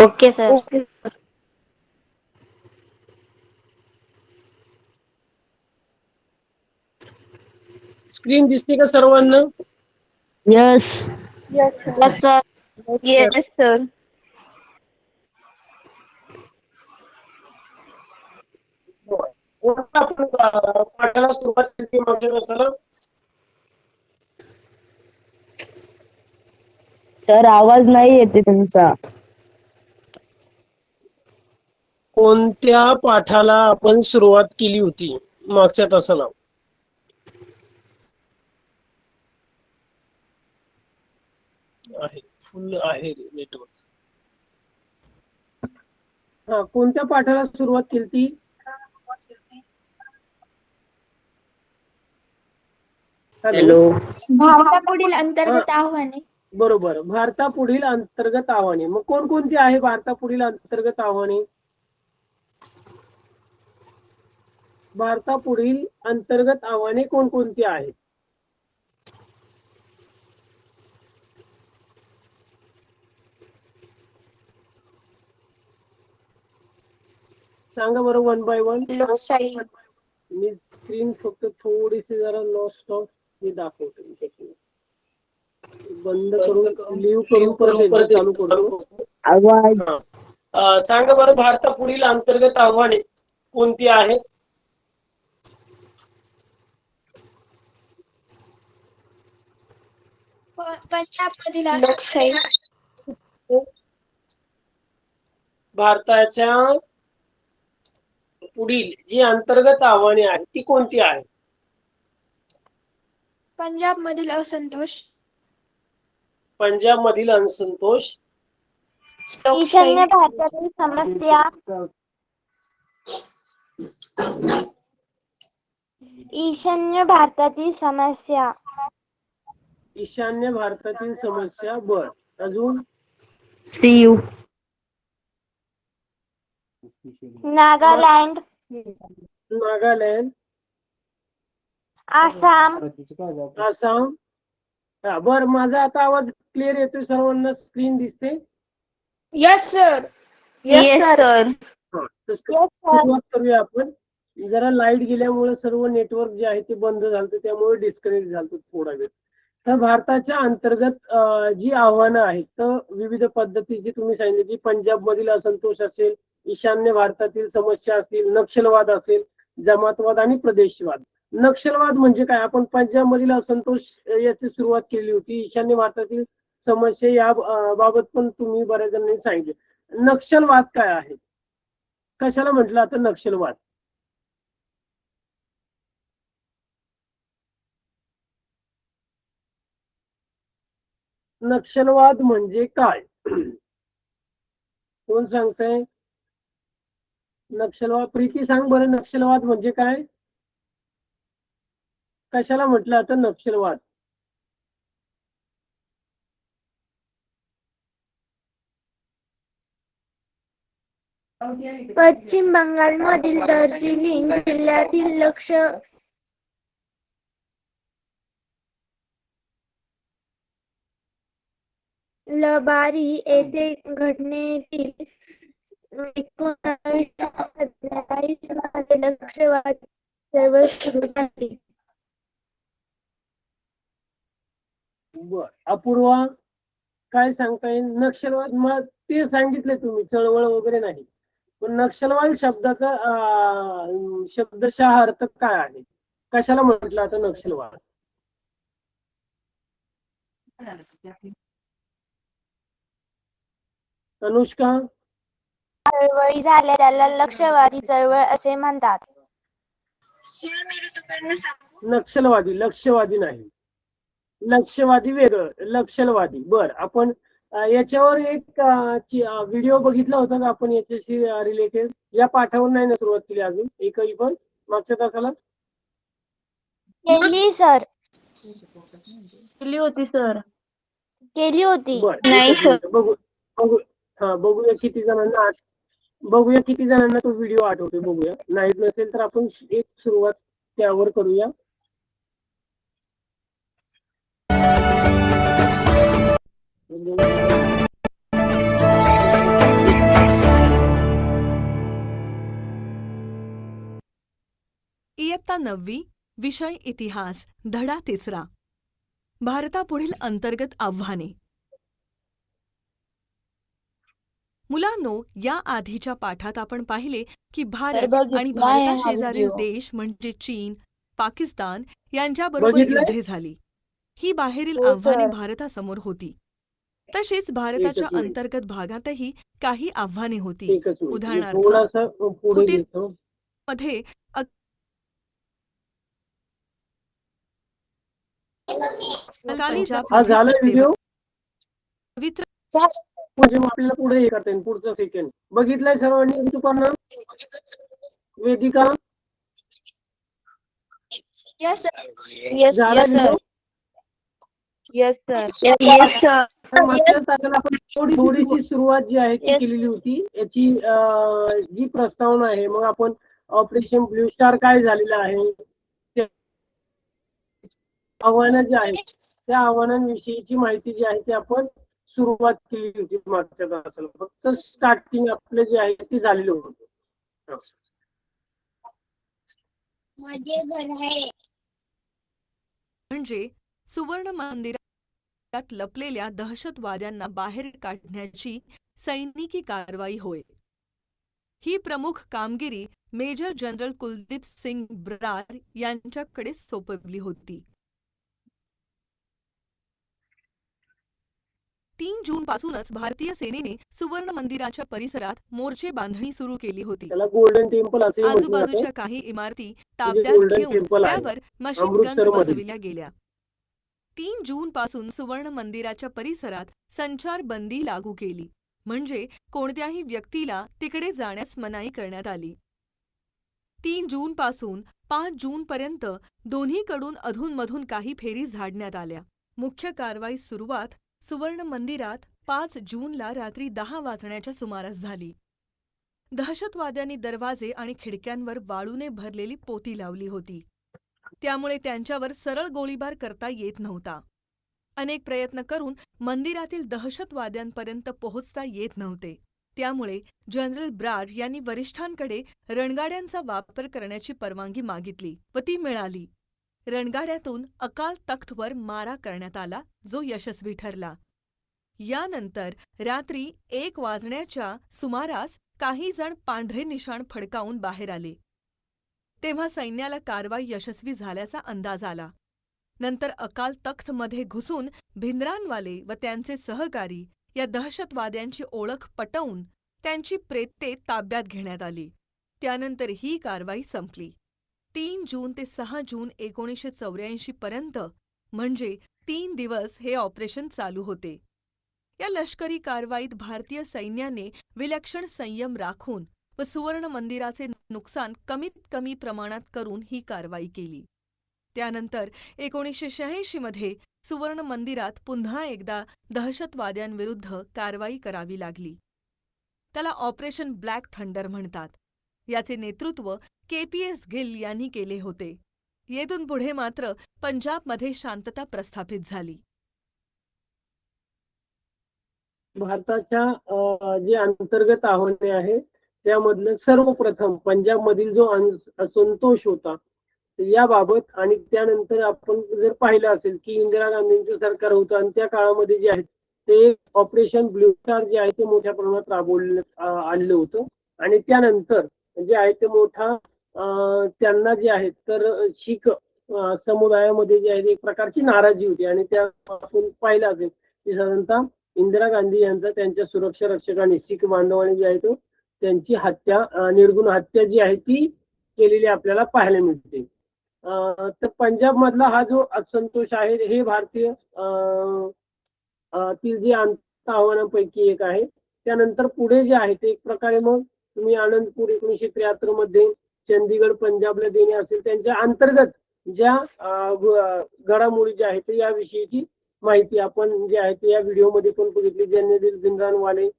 Okay sir. Screen दिसते का सर्वांना? Yes. Yes sir. Yes sir. पाठाला सुरुवात केली मागच्या तासाला. सर आवाज नाही येते तुमचा. कोणत्या पाठाला आपण सुरुवात केली होती मागच्या तासाला? आहे फुल आहे नेटवर्क. हा, कोणत्या पाठाला सुरुवात केली ती? हॅलो. भारतापुढील अंतर्गत आव्हाने. बरोबर, भारतापुढील अंतर्गत आव्हाने. मग कोणकोणती आहे भारतापुढील अंतर्गत आव्हाने? भारतापुढील अंतर्गत आव्हाने कोणकोणती आहेत? सांगा बरं वन बाय वन. लोकशाही. मी स्क्रीन फक्त थोडीशी जरा लॉस्ट ऑफ हे दाखवतो. बंद करून लिव्ह करून परत चालू करतो. आवाज. सांगा बरं भारतापुढील अंतर्गत आव्हाने कोणती आहेत? पंजाब मधील लोकशाही. भारताच्या पुढील जी अंतर्गत आव्हाने आहेत ती कोणती आहेत? पंजाब मधील असंतोष. पंजाब मधील असंतोष. ईशान्य भारतातील समस्या. ईशान्य भारतातील समस्या. ईशान्य भारतातील समस्या. बर, अजून? सीयू. नागालँड. नागालँड. आसाम. आसाम. बर, माझा आता आवाज क्लिअर येतोय सर्वांना? स्क्रीन दिसते? Yes sir. Yes sir. सुरुवात करूया आपण. जरा लाईट गेल्यामुळे सर्व नेटवर्क जे आहे ते बंद झालं, त्यामुळे डिस्कनेक्ट झालं थोडा वेळ. तर भारताच्या अंतर्गत जी आव्हानं आहेत तर विविध पद्धती जी तुम्ही सांगितली की पंजाब मधील असंतोष असेल, ईशान्य भारतातील समस्या असतील, नक्षलवाद असेल, जमातवाद आणि प्रदेशवाद. नक्षलवाद म्हणजे काय? आपण पंजाब मधील असंतोष याची सुरुवात केली होती. ईशान्य भारतातील समस्या या बाबत पण तुम्ही बऱ्याच जणांनी सांगितले. नक्षलवाद काय आहे? कशाला म्हटलं आता नक्षलवाद? नक्षलवाद म्हणजे काय? कोण सांगतंय? नक्षलवाद. प्रीती सांग बरं, नक्षलवाद म्हणजे काय? कशाला म्हटलं आता नक्षलवाद? पश्चिम बंगाल मधील दार्जिलिंग जिल्ह्यातील लबारी येथे घटनेतील 1927 मध्ये नक्षलवाद चळवळ सुरू झाली. बर, अपूर्वा काय सांगता येईल? नक्षलवाद मग ते सांगितले तुम्ही, चळवळ वगैरे नाही, पण नक्षलवाद शब्दाचा शब्दशः अर्थ काय आहे? कशाला म्हटलं आता नक्षलवाद? अनुष्का. चळवळी झाल्या त्याला लक्षवादी चळवळ असे म्हणतात. नक्षलवादी, लक्षवादी नाही. लक्षवादी वेगळं, नक्षलवादी. बर, आपण याच्यावर एक व्हिडिओ बघितला होता का आपण याच्याशी रिलेटेड? या पाठावर नाही ना सुरुवात केली अजून एकही पण मागच्या तासाला? केली सर. केली होती सर. केली होती. नाही सर. बघूया किती जणांना तो व्हिडिओ आठवतो. बघूया, नाही नसेल तर आपण एक सुरुवात त्यावर करूया. इयत्ता 9वी, विषय इतिहास, धडा 3. भारतापुढील अंतर्गत आव्हाने. मुलांनो, या आधीच्या पाठात आपण पाहिले की भारत आणि भारताशेजारील देश म्हणजे चीन, पाकिस्तान यांच्याबरोबर बघितलंय? युद्धे झाली. ही बाहेरील हो, आव्हाने सर. भारतासमोर होती. तसेच भारताच्या एकच मिनिट. अंतर्गत भागातही काही आव्हाने होती. एकच मिनिट. मी उदाहरणार्थ थोडासा पुढे फुटीर- घेतो. मध्ये हा झाला व्हिडिओ पवित्र म्हणजे मग आपल्याला पुढे हे करता येईल. पुढचा सेकंड बघितलाय सर्वांनी Rituparna, Vedika? Yes, sir. Yes झाला yes video? Sir yes sir Yes, sir मागच्या तासाला आपण थोडीशी सुरुवात जी आहे ती Yes. केलेली होती. याची जी प्रस्तावना आहे, मग आपण ऑपरेशन ब्लू स्टार काय झालेलं आहे, ते आव्हानं जी आहेत त्या आव्हानांविषयीची माहिती जी आहे ती आपण सुरुवात केली होती मागच्या तासाला. फक्त स्टार्टिंग आपलं जे आहे ते झालेलं होतं. म्हणजे सुवर्ण मंदिरात लपलेल्या दहशतवाद्यांना बाहेर काढण्याची सैनिकी कारवाई होय. ही प्रमुख कामगिरी मेजर जनरल कुलदीप सिंग ब्रार यांच्याकडे सोपवली होती. 3 जून पासूनच भारतीय सेनेने सुवर्ण मंदिराच्या परिसरात मोर्चे बांधणी सुरू केली होती. त्याला गोल्डन टेम्पल असे म्हटलं जातं. आजूबाजूच्या काही इमारती ताब्यात गोल्डन घेऊन टेम्पल आहे त्यावर मशीन गन्स अमृतसरमध्ये. बसविल्या गेल्या. 3 जून पासून सुवर्ण मंदिराच्या परिसरात संचारबंदी लागू केली, म्हणजे कोणत्याही व्यक्तीला तिकडे जाण्यास मनाई करण्यात आली. 3 जून पासून 5 जून पर्यंत दोन्हीकडून अधूनमधून काही फेरी झाडण्यात आल्या. मुख्य कारवाई सुरुवात सुवर्ण मंदिरात 5 जूनला रात्री 10 वाजण्याच्या सुमारास झाली. दहशतवाद्यांनी दरवाजे आणि खिडक्यांवर वाळूने भरलेली पोती लावली होती. त्यामुळे त्यांच्यावर सरळ गोळीबार करता येत नव्हता. अनेक प्रयत्न करून मंदिरातील दहशतवाद्यांपर्यंत पोहोचता येत नव्हते. त्यामुळे जनरल ब्रार यांनी वरिष्ठांकडे रणगाड्यांचा वापर करण्याची परवानगी मागितली व ती मिळाली. रणगाड्यातून अकाल तख्तवर मारा करण्यात आला, जो यशस्वी ठरला. यानंतर रात्री 1 वाजण्याच्या सुमारास काही जण पांढरे निशाण फडकावून बाहेर आले. तेव्हा सैन्याला कारवाई यशस्वी झाल्याचा अंदाज आला. नंतर अकाल तख्तमध्ये घुसून भिंद्रानवाले व त्यांचे सहकारी या दहशतवाद्यांची ओळख पटवून त्यांची प्रेते ताब्यात घेण्यात आली. त्यानंतर ही कारवाई संपली. 3 जून ते 6 जून 1984 पर्यंत म्हणजे 3 दिवस हे ऑपरेशन चालू होते. या लष्करी कारवाईत भारतीय सैन्याने विलक्षण संयम राखून व सुवर्ण मंदिराचे नुकसान कमीत कमी प्रमाणात करून ही कारवाई केली. त्यानंतर 1986 मध्ये सुवर्ण मंदिरात पुन्हा एकदा दहशतवाद्यांविरुद्ध कारवाई करावी लागली. त्याला ऑपरेशन ब्लॅक थंडर म्हणतात. याचे नेतृत्व KPS गिल यांनी केले होते. येथून पुढे मात्र पंजाबमध्ये शांतता प्रस्थापित झाली. भारताच्या जे अंतर्गत आव्हाने आहे त्यामधलं सर्वप्रथम पंजाबमधील जो असंतोष होता याबाबत, आणि त्यानंतर आपण जर पाहिलं असेल की इंदिरा गांधींचं सरकार होतं आणि त्या काळामध्ये जे आहे ते ऑपरेशन ब्लू स्टार जे आहे ते मोठ्या प्रमाणात राबवण्यात आणलं होतं. आणि त्यानंतर जे आहे ते मोठा त्यांना जे आहे तर शीख समुदायामध्ये जे आहे एक प्रकारची नाराजी होती. आणि त्यापासून पाहिलं असेल की साधारणतः इंदिरा गांधी यांचा त्यांच्या सुरक्षा रक्षकांनी शीख बांधवांनी जे आहे तो त्यांची हत्या, निर्गुण हत्या जी आहे ती केलेली आपल्याला पाहायला मिळते. तर पंजाब मधला हा जो असंतोष आहे हे भारतीय ती जी आव्हानांपैकी एक आहे. त्यानंतर पुढे जे आहे ते एक प्रकारे मग तुम्ही आनंदपूर 1973 मध्ये चंदीगड पंजाबला देणे असेल त्यांच्या अंतर्गत ज्या घडामोडी ज्या आहेत याविषयीची माहिती आपण जे आहे ते या व्हिडिओमध्ये पण बघितली. जनरल भिंद्रानवाले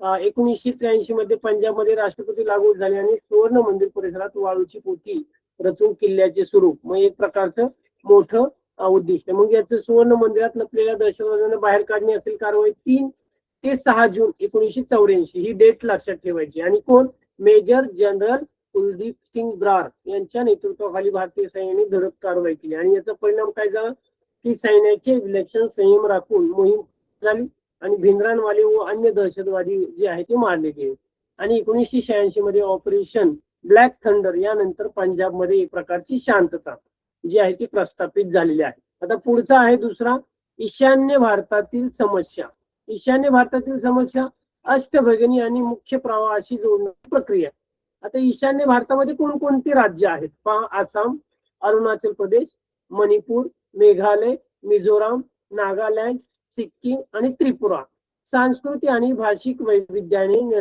1983 मध्ये पंजाबमध्ये राष्ट्रपती लागू झाले आणि सुवर्ण मंदिर परिसरात वाळूची पोती रचून किल्ल्याचे स्वरूप, मग एक प्रकारचं मोठं उद्दिष्ट. मग याचं सुवर्ण मंदिरात लपलेल्या दहशतवाद्यांना बाहेर काढणे असेल कारवाई 3 ते 6 जून 1984 ही डेट लक्षात ठेवायची. आणि कोण? मेजर जनरल कुलदीप सिंग ब्रार यांच्या नेतृत्वाखाली भारतीय सैन्याने धडक कारवाई केली आणि याचा परिणाम काय झाला की सैन्याचे विलक्षण संयम राखून मोहीम झाली आणि भिंद्रानवाले व अन्य दहशतवादी जे आहे ते मारले गेले. आणि 1986 मध्ये ऑपरेशन ब्लॅक थंडर यानंतर पंजाबमध्ये एक प्रकारची शांतता जी आहे ती प्रस्थापित झालेली आहे. आता पुढचा आहे दुसरा, ईशान्य भारतातील समस्या. ईशान्य भारतातील समस्या अष्टभगिनी आणि मुख्य प्रवाहाशी जोडण्याची प्रक्रिया. आता ईशान्य भारतामध्ये कोणकोणती राज्य आहेत पहा, आसाम, अरुणाचल प्रदेश, मणिपूर, मेघालय, मिझोराम, नागालँड, सिक्कीम आणि त्रिपुरा. सांस्कृतिक आणि भाषिक वैविध्याने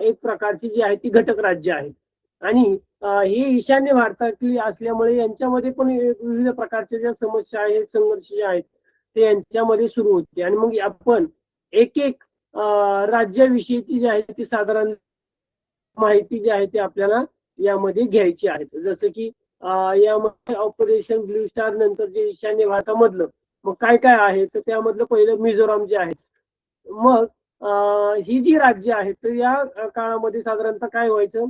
एक प्रकारची जी आहे ती घटक राज्य आहेत आणि ही ईशान्य भारतातली असल्यामुळे यांच्यामध्ये पण विविध प्रकारच्या ज्या समस्या आहेत, संघर्ष जे आहेत ते यांच्यामध्ये सुरू होते. आणि मग आपण एक एक राज्याविषयीची जी आहे ती साधारण माहिती जी आहे ती आपल्याला यामध्ये घ्यायची आहे. जसं की यामध्ये ऑपरेशन ब्लू स्टार नंतर जे ईशान्य भारतामधलं मग काय काय आहे तर त्यामधलं पहिलं मिझोराम जे आहे. मग ही जी राज्य आहेत तर या काळामध्ये साधारणतः काय व्हायचं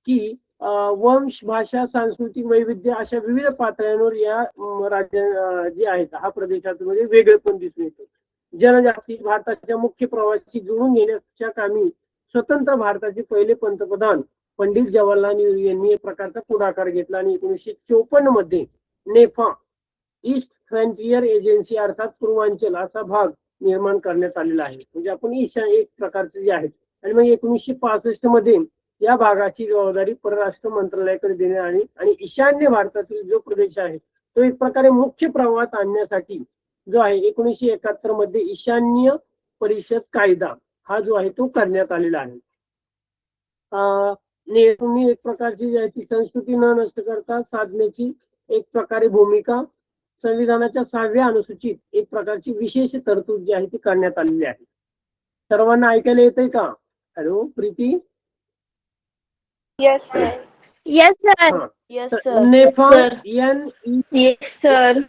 की वंश, भाषा, सांस्कृतिक वैविध्य अशा विविध पातळ्यांवर या राज्य जे आहेत हा प्रदेशामध्ये वेगळेपण दिसून येतं. जनजाती भारताच्या मुख्य प्रवाहाशी जुळून घेण्याच्या कामी स्वतंत्र भारताचे पहिले पंतप्रधान पंडित जवाहरलाल नेहरू यांनी एक प्रकारचा पुढाकार घेतला आणि 1954 मध्ये नेफा ईस्ट फ्रंटियर एजन्सी अर्थात पूर्वांचल असा भाग निर्माण करण्यात आलेला आहे. म्हणजे आपण एक प्रकारचे जे आहेत. आणि मग 1965 मध्ये या भागाची जबाबदारी परराष्ट्र मंत्रालयाकडे देण्यात आली आणि ईशान्य भारतातील जो प्रदेश आहे तो एक प्रकारे मुख्य प्रवाहात आणण्यासाठी जो आहे 1971 मध्ये ईशान्य परिषद कायदा हा जो आहे तो करण्यात आलेला आहे. नेहरूंनी एक प्रकारची जी आहे ती संस्कृती न नष्ट करता साधण्याची एक प्रकारे भूमिका संविधानाच्या 6व्या अनुसूचित एक प्रकारची विशेष तरतूद जी आहे ती करण्यात आलेली आहे. सर्वांना ऐकायला येतंय का? Hello Preeti. Yes sir. Yes sir. Yes तर सर. नेफा सर.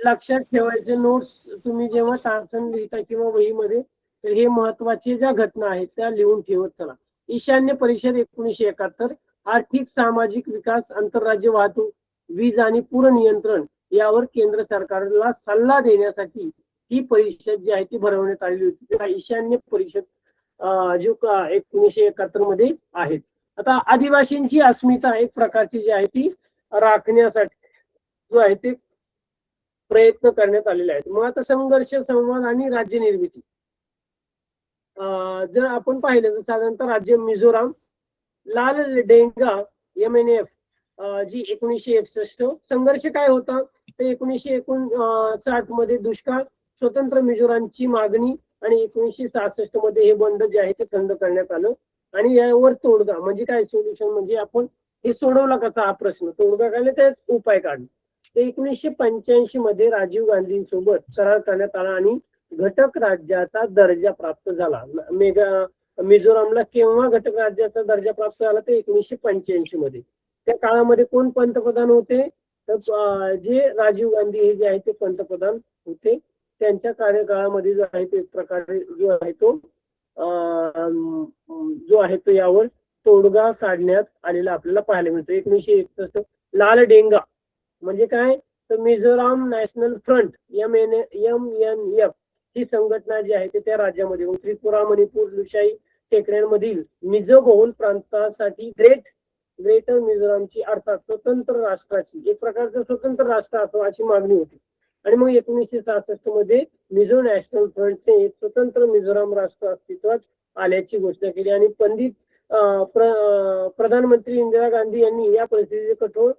लक्षात ठेवायचे नोट्स तुम्ही जेव्हा टासन लिहिता किंवा वहीमध्ये तर हे महत्वाचे ज्या घटना आहेत त्या लिहून ठेवत चला. ईशान्य परिषद 1971 आर्थिक सामाजिक विकास, आंतरराज्य वाहतूक, वीज आणि पूर नियंत्रण यावर केंद्र सरकारला सल्ला देण्यासाठी ही परिषद जी आहे ती भरवण्यात आलेली होती. ईशान्य परिषद जो 1971 मध्ये आहेत. आता आदिवासींची अस्मिता एक प्रकारची जी आहे ती राखण्यासाठी जो आहे ते प्रयत्न करण्यात आलेले आहेत. मग आता संघर्ष, संवाद आणि राज्य निर्मिती जर आपण पाहिलं तर साधारणतः राज्य मिझोराम, लाल डेंगा MNF जी 1961. संघर्ष काय होता तर 1959 मध्ये दुष्काळ, स्वतंत्र मिझोरामची मागणी आणि 1966 मध्ये हे बंद जे आहे ते थंड करण्यात आलं. आणि यावर तोडगा म्हणजे काय सोल्युशन म्हणजे आपण हे सोडवला कसा हा प्रश्न, तोडगा काढला त्यात उपाय काढला. ते 1985 मध्ये राजीव गांधींसोबत करार करण्यात आला आणि घटक राज्याचा दर्जा प्राप्त झाला. मिझोरामला केव्हा घटक राज्याचा दर्जा प्राप्त झाला ते 1985 मध्ये. त्या काळामध्ये कोण पंतप्रधान होते तर जे राजीव गांधी हे जे आहे ते पंतप्रधान होते. त्यांच्या कार्यकाळामध्ये जो आहे तो एक प्रकारे जो आहे तो यावर तोडगा काढण्यात आलेला आपल्याला पाहायला मिळतो. 1961 लाल डेंगा म्हणजे काय तर मिझोराम नॅशनल फ्रंट MNF ही संघटना जी आहे त्या राज्यामध्ये त्रिपुरा, मणिपूर, लुशाई टेकड्यांमधील मिझो बहुल प्रांतासाठी ग्रेटर मिझोरामची अर्थात स्वतंत्र राष्ट्राची एक प्रकारचं स्वतंत्र राष्ट्र असो अशी मागणी होती. आणि मग 1966 मध्ये मिझो नॅशनल फ्रंटने एक स्वतंत्र मिझोराम राष्ट्र अस्तित्वात आल्याची घोषणा केली आणि प्रधानमंत्री इंदिरा गांधी यांनी या परिस्थितीचे कठोर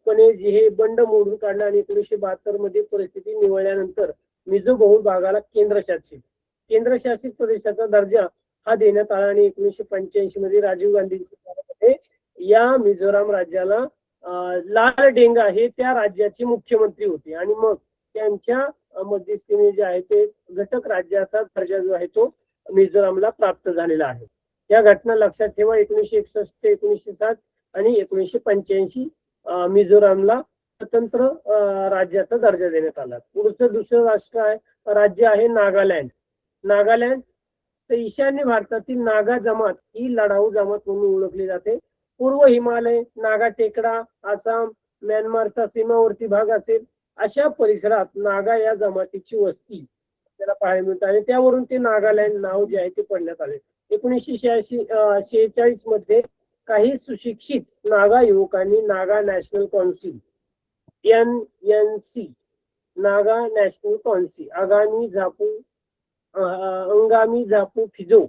पणे हे बंड मोडून काढलं आणि 1972 मध्ये परिस्थिती निवळल्यानंतर मिझो बहुल भागाला केंद्रशासित प्रदेशाचा दर्जा हा देण्यात आला आणि 1985 मध्ये राजीव गांधींच्या या मिझोराम राज्याला लाल डेंगा हे त्या राज्याचे मुख्यमंत्री होते आणि मग त्यांच्या मध्यस्थीने जे आहे ते घटक राज्याचा दर्जा जो आहे तो मिझोरामला प्राप्त झालेला आहे. या घटना लक्षात ठेवा. 1961 ते 1960 आणि 1985 मिझोरामला स्वतंत्र राज्याचा दर्जा देण्यात आला. पुढचं दुसरं राज्य आहे नागालँड. तर ईशान्य भारतातील नागा जमात ही लढाऊ जमात म्हणून ओळखली जाते. पूर्व हिमालय, नागा टेकडा, आसाम, म्यानमारचा सीमावर्ती भाग असेल अशा परिसरात नागा या जमातीची वस्ती त्याला पाहायला मिळते आणि त्यावरून ते नागालँड नाव जे आहे ते पडण्यात आले. 1946 मध्ये काही सुशिक्षित नागा युवकांनी Naga National Council NNC Naga National Council Angami Zapu Phizo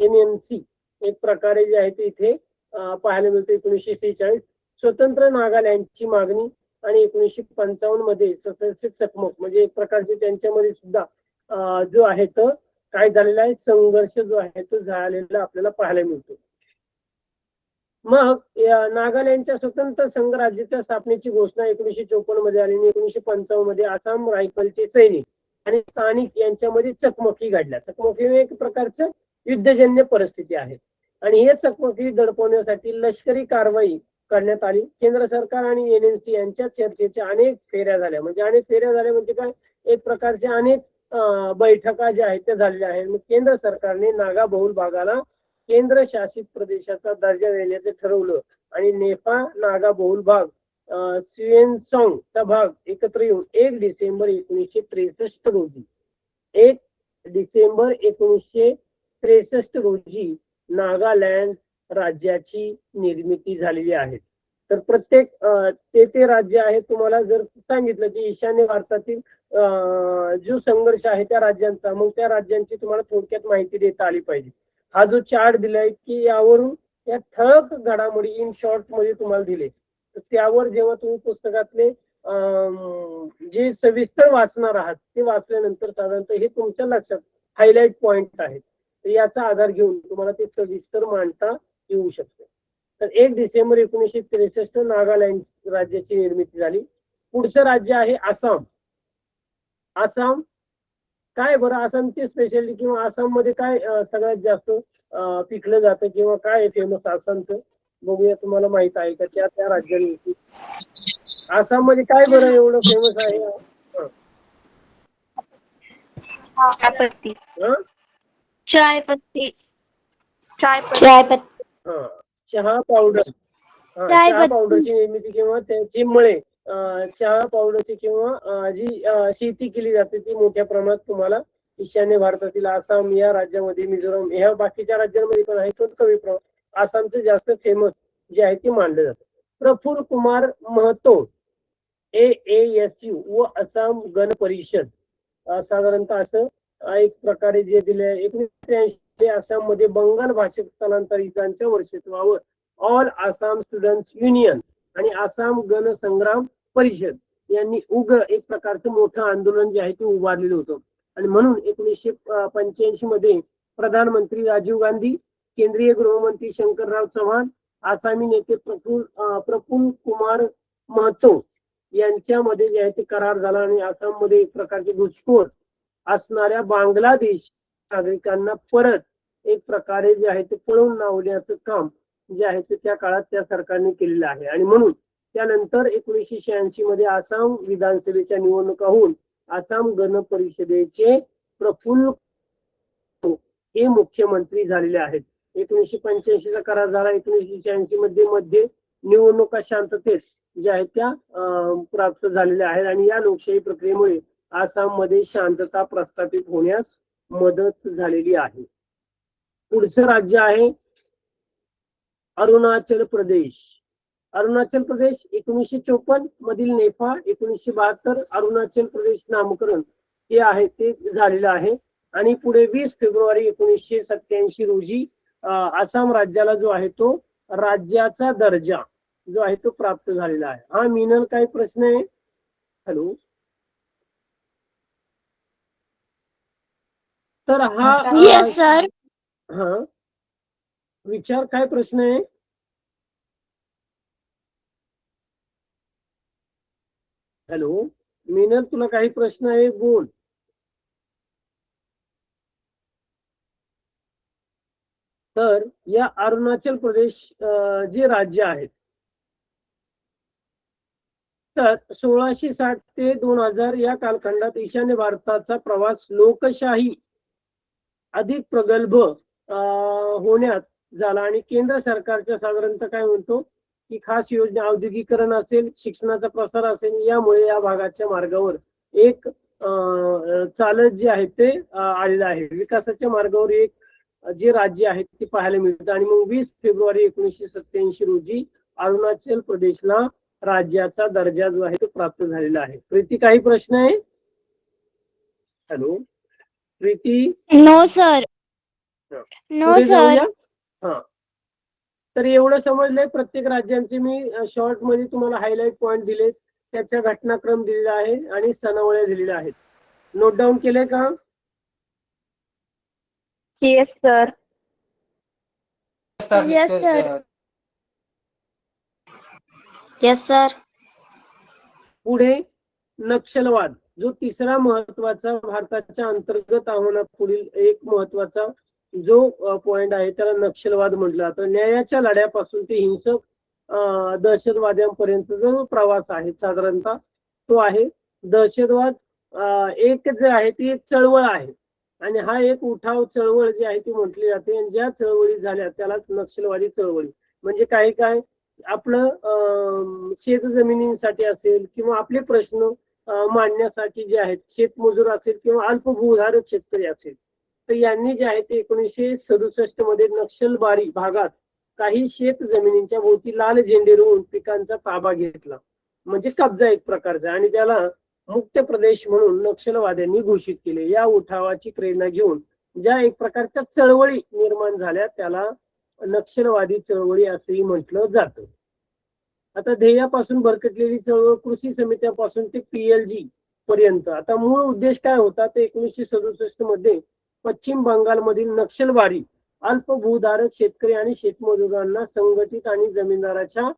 NNC एक प्रकारे जे आहे ते इथे पाहायला मिळते. 1946 स्वतंत्र नागालँडची मागणी आणि 1955 मध्ये सशस्त्र चकमक म्हणजे एक प्रकारचे त्यांच्यामध्ये सुद्धा जो आहे तो काय झालेला आहे संघर्ष जो आहे तो झालेला आपल्याला पाहायला मिळतो. मग नागालँडच्या स्वतंत्र संघ राज्याच्या स्थापनेची घोषणा 1954 मध्ये आली आणि 1955 मध्ये आसाम रायफलचे सैनिक आणि स्थानिक यांच्यामध्ये चकमकी घडल्या. चकमकी एक प्रकारचं युद्धजन्य परिस्थिती आहे आणि हे चकमकी दडपवण्यासाठी लष्करी कारवाई करण्यात आली. केंद्र सरकार आणि NNC यांच्या चर्चेच्या अनेक फेऱ्या झाल्या. म्हणजे काय एक प्रकारच्या अनेक बैठका ज्या आहेत त्या झालेल्या आहेत. मग केंद्र सरकारने नागा बहुल भागाला केंद्र शासित प्रदेशाचा दर्जा देण्याचे ठरवलं आणि नेफा नागा बहुल भाग स्विएनसॉंग चा भाग एकत्र येऊन 1 डिसेंबर 1963 रोजी नागालँड राज्याची निर्मिती झालेली आहे. तर प्रत्येक ते राज्य आहे तुम्हाला जर सांगितलं की ईशान्य भारतातील जो संघर्ष आहे त्या राज्यांचा, मग त्या राज्यांची तुम्हाला थोडक्यात माहिती देता आली पाहिजे. हा जो चार्ट दिलाय की यावरून या ठळक घडामोडी इन शॉर्ट मध्ये तुम्हाला दिले, तर त्यावर जेव्हा तुम्ही पुस्तकातले जे सविस्तर वाचणार आहात ते वाचल्यानंतर साधारणतः हे तुमच्या लक्षात हायलाइट पॉइंट आहेत. तर याचा आधार घेऊन तुम्हाला ते सविस्तर मांडता येऊ शकते. तर 1 डिसेंबर 1963 नागालँड राज्याची निर्मिती झाली. पुढचं राज्य आहे आसाम. आसाम काय बरं आसामची स्पेशालिटी किंवा आसाम मध्ये काय सगळ्यात जास्त पिकलं जातं किंवा काय फेमस आसामचं बघूया. तुम्हाला माहित आहे का त्या राज्याने आसाम मध्ये काय बरं एवढं फेमस आहे? चायपत्ती. चायपत्ती. चहा पावडर. चहा पावडरची निर्मिती किंवा त्याची मळे चहा पावडरची किंवा जी शेती केली जाते ती मोठ्या प्रमाणात तुम्हाला ईशान्य भारतातील आसाम या राज्यामध्ये, मिझोराम ह्या बाकीच्या राज्यांमध्ये पण आहे, पण कमी प्रमाणात आसामचं जास्त फेमस जे आहे ते मानलं जातं. प्रफुल्ल कुमार महतो AASU व आसाम गण परिषद साधारणतः असं एक प्रकारे जे दिले. 1983 आसाम मध्ये बंगाल भाषिक स्थलांतरितांच्या वर्षत्वावर ऑल आसाम स्टुडंट्स युनियन आणि आसाम गण संग्राम परिषद यांनी उग्र एक प्रकारचं मोठं आंदोलन जे आहे ते उभारलेलं होतं. आणि म्हणून 1985 मध्ये प्रधानमंत्री राजीव गांधी, केंद्रीय गृहमंत्री शंकरराव चव्हाण, आसामी नेते प्रफुल्ल कुमार महतो यांच्यामध्ये जे आहे ते करार झाला आणि आसाममध्ये एक प्रकारचे घुसखोर असणाऱ्या बांगलादेश नागरिकांना परत एक प्रकारे जे आहे ते पळून लावण्याचं काम जे आहे ते त्या काळात त्या सरकारने केलेलं आहे. आणि म्हणून त्यानंतर 1986 मध्ये आसाम विधानसभेच्या निवडणुका होऊन आसाम गण परिषदेचे प्रफुल्ल हे मुख्यमंत्री झालेले आहेत. 1985 चा करार झाला. 1986 मध्ये निवडणुका शांततेत ज्या आहेत त्या प्राप्त झालेल्या आहेत आणि या लोकशाही प्रक्रियेमुळे आसाम मध्ये शांतता प्रस्थापित होण्यास मदत झालेली आहे. पुढचं राज्य आहे अरुणाचल प्रदेश. अरुणाचल प्रदेश 1954 मधील नेफा, 1972 अरुणाचल प्रदेश नामकरण हे आहे ते झालेलं आहे. आणि पुढे 20 फेब्रुवारी 1987 रोजी आसाम राज्याला जो आहे तो राज्याचा दर्जा जो आहे तो प्राप्त झालेला आहे. हा मीनल काय प्रश्न आहे? हॅलो. तर हा यस सर. हा विचार काय प्रश्न आहे? हॅलो मीनल तुला काही प्रश्न आहे बोल. तर या अरुणाचल प्रदेश जे राज्य आहेत तर 1660 ते 2000 या कालखंडात ईशान्य भारताचा प्रवास लोकशाही अधिक प्रगल्भ होण्यात झाला आणि केंद्र सरकारच्या साधारणतः काय म्हणतो की खास योजना औद्योगिकरण असेल, शिक्षणाचा प्रसार असेल, यामुळे या भागाच्या मार्गावर एक चालत जे आहे ते आलेलं आहे. विकासाच्या मार्गावर एक जे राज्य आहे ते पाहायला मिळतं. आणि मग 20 फेब्रुवारी 1987 रोजी अरुणाचल प्रदेशला राज्याचा दर्जा जो आहे तो प्राप्त झालेला आहे. प्रीती, काही प्रश्न आहे? Hello Preeti? No sir. No पुढे सर. जाऊया. हा, तर एवढं समजलंय. प्रत्येक राज्यांचे मी शॉर्ट मध्ये तुम्हाला हायलाइट पॉइंट दिलेत, त्याचा घटनाक्रम दिलेला आहे आणि सणावळ्या दिलेल्या आहेत. नोट डाऊन केलंय का? Yes sir. Yes sir. Yes sir. पुढे नक्षलवाद, जो तिसरा महत्वाचा भारताच्या अंतर्गत आव्हानापुढील एक महत्वाचा जो पॉइंट आहे त्याला नक्षलवाद म्हटलं जातं. न्यायाच्या लढ्यापासून ते हिंसक दहशतवाद्यांपर्यंत जो प्रवास आहे साधारणतः तो आहे. दहशतवाद एक जे आहे ती एक चळवळ आहे आणि हा एक उठाव चळवळ जी आहे ती म्हटली जाते. आणि ज्या चळवळी झाल्या त्याला नक्षलवादी चळवळी म्हणजे काय आपलं शेत जमिनींसाठी असेल किंवा आपले प्रश्न मांडण्यासाठी जे आहेत, शेतमजूर असेल किंवा अल्पभूधारक शेतकरी असेल, तर यांनी जे आहे ते 1967 मध्ये नक्षलबारी भागात काही शेत जमिनींच्या भोवती लाल झेंडे रोवून पिकांचा ताबा घेतला, म्हणजे कब्जा एक प्रकारचा, आणि त्याला मुक्त प्रदेश म्हणून नक्षलवाद्यांनी घोषित केले. या उठावाची प्रेरणा घेऊन ज्या एक प्रकारच्या चळवळी निर्माण झाल्या त्याला नक्षलवादी चळवळी असंही म्हटलं जातं. आता ध्येयापासून भरकटलेली चळवळ कृषी समित्यापासून ते PLG पर्यंत. आता मूळ उद्देश काय होता तर 1967 मध्ये पश्चिम बंगालमधील नक्षलवादी अल्पभूधारक शेतकरी आणि शेतमजुरांना संघटित आणि जमीनदाराच्या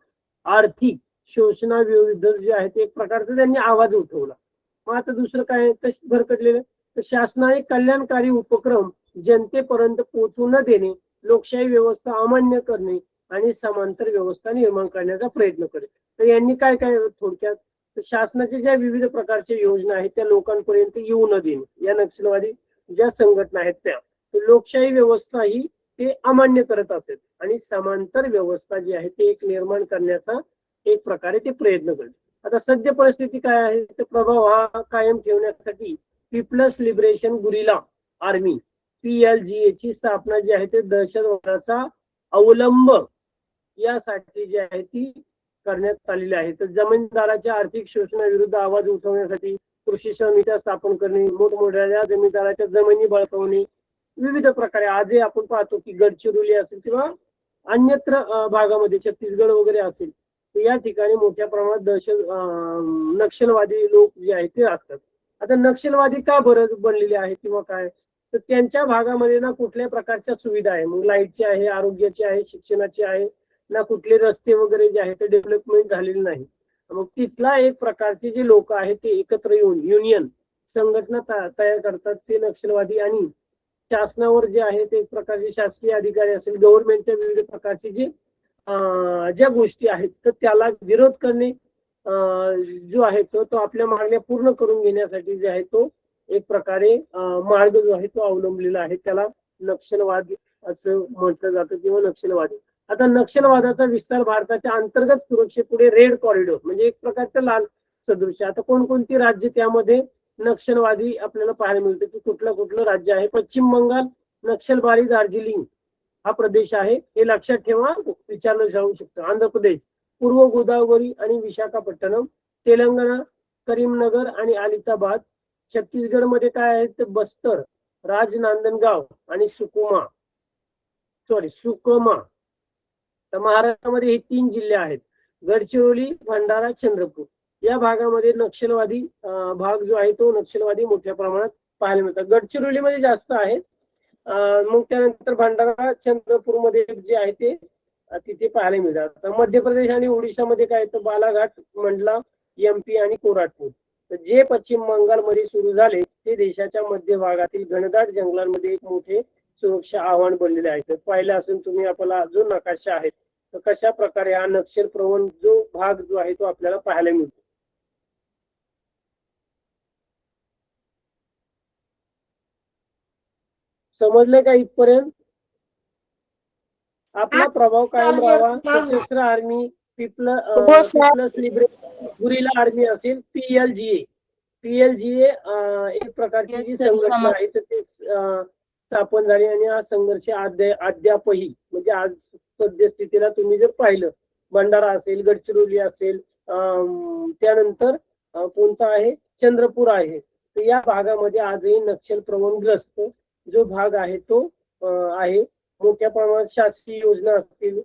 आर्थिक शोषणाविरुद्ध जे आहे ते एक प्रकारचा त्यांनी आवाज उठवला. मग आता दुसरं काय भरकटलेलं तर शासनाने कल्याणकारी उपक्रम जनतेपर्यंत पोहोचू न देणे, लोकशाही व्यवस्था अमान्य करणे आणि समांतर व्यवस्था निर्माण करण्याचा प्रयत्न करे. तर यांनी काय थोडक्यात शासनाच्या ज्या विविध प्रकारच्या योजना आहेत त्या लोकांपर्यंत येऊ न देणे, या नक्षलवादी ज्या संघटना आहेत त्या लोकशाही व्यवस्था ही ते अमान्य करत असतात आणि समांतर व्यवस्था जी आहे ते एक निर्माण करण्याचा एक प्रकारे ते प्रयत्न करतात. आता सद्य परिस्थिती काय आहे तर प्रभाव हा कायम ठेवण्यासाठी people's liberation guerrilla army PLGA ची स्थापना जी आहे ते दहशतवादाचा अवलंब यासाठी जी आहे ती करण्यात आलेली आहे. तर जमीनदाराच्या आर्थिक शोषणाविरुद्ध आवाज उठवण्यासाठी कृषी समित्या स्थापन करणे, मोठमोठ्या जमीनदाराच्या जमिनी बळकावणे, विविध प्रकारे आजही आपण पाहतो की गडचिरोली असेल किंवा अन्यत्र भागामध्ये छत्तीसगड वगैरे असेल तर या ठिकाणी मोठ्या प्रमाणात नक्षलवादी लोक जे आहेत ते असतात. आता नक्षलवादी का बरं बनलेले आहे किंवा काय तर त्यांच्या भागामध्ये ना कुठल्या प्रकारच्या सुविधा आहे, मग लाईटची आहे, आरोग्याची आहे, शिक्षणाची आहे ना, कुठले रस्ते वगैरे जे आहे ते डेव्हलपमेंट झालेले नाही. मग तिथला एक प्रकारचे जे लोक आहेत ते एकत्र येऊन युनियन संघटना तयार करतात ते नक्षलवादी, आणि शासनावर जे आहे ते एक प्रकारचे शासकीय अधिकारी असेल, गव्हर्नमेंटच्या विविध प्रकारचे जे ज्या गोष्टी आहेत तर त्याला विरोध करणे जो आहे तो आपल्या मागण्या पूर्ण करून घेण्यासाठी जे आहे तो एक प्रकारे मार्ग जो आहे तो अवलंबलेला आहे, त्याला नक्षलवाद असं म्हटलं जातं किंवा नक्षलवादी. आता नक्षलवादाचा विस्तार भारताच्या अंतर्गत सुरक्षेपुढे रेड कॉरिडॉर म्हणजे एक प्रकारचं लाल सदृश्य. आता कोणकोणती राज्य त्यामध्ये नक्षलवादी आपल्याला पाहायला मिळतं की कुठलं राज्य आहे. पश्चिम बंगाल नक्षलबारी दार्जिलिंग हा प्रदेश आहे, हे लक्षात ठेवा, विचारलं जाऊ शकतं. आंध्र प्रदेश पूर्व गोदावरी आणि विशाखापट्टणम, तेलंगणा करीमनगर आणि अलिताबाद, छत्तीसगड मध्ये काय आहे तर बस्तर, राजनांदनगाव आणि सुकमा. तर महाराष्ट्रामध्ये हे 3 जिल्हे आहेत, गडचिरोली, भंडारा, चंद्रपूर. या भागामध्ये नक्षलवादी भाग जो आहे तो नक्षलवादी मोठ्या प्रमाणात पाहायला मिळतात. गडचिरोलीमध्ये जास्त आहे, मग त्यानंतर भंडारा, चंद्रपूरमध्ये जे आहे ते तिथे पाहायला मिळतात. मध्य प्रदेश आणि ओडिशामध्ये काय तर बालाघाट, मंडला, MP आणि कोराटपूर. तर जे पश्चिम बंगालमध्ये सुरू झाले ते देशाच्या मध्य भागातील घनदाट जंगलांमध्ये एक मोठे सुरक्षा आव्हान बनलेले आहे. तर पाहिलं असून तुम्ही आपला जो नकाशा आहे तर कशा प्रकारे हा नक्षल प्रवण जो भाग जो आहे तो आपल्याला पाहायला मिळतो. समजले का इथपर्यंत? आपला प्रभाव कायम राहावा. सशस्त्र army, people's liberation guerrilla army असेल, PLGA. एक प्रकारची जी संघटना आहे तर ते स्थापन झाली आणि हा संघर्ष अद्यापही म्हणजे आज सद्यस्थितीला तुम्ही जर पाहिलं, भंडारा असेल, गडचिरोली असेल, त्यानंतर कोणता आहे, चंद्रपूर आहे, तर या भागामध्ये आजही नक्षल प्रवणग्रस्त जो भाग आहे तो आहे. मोठ्या प्रमाणात शासकीय योजना असतील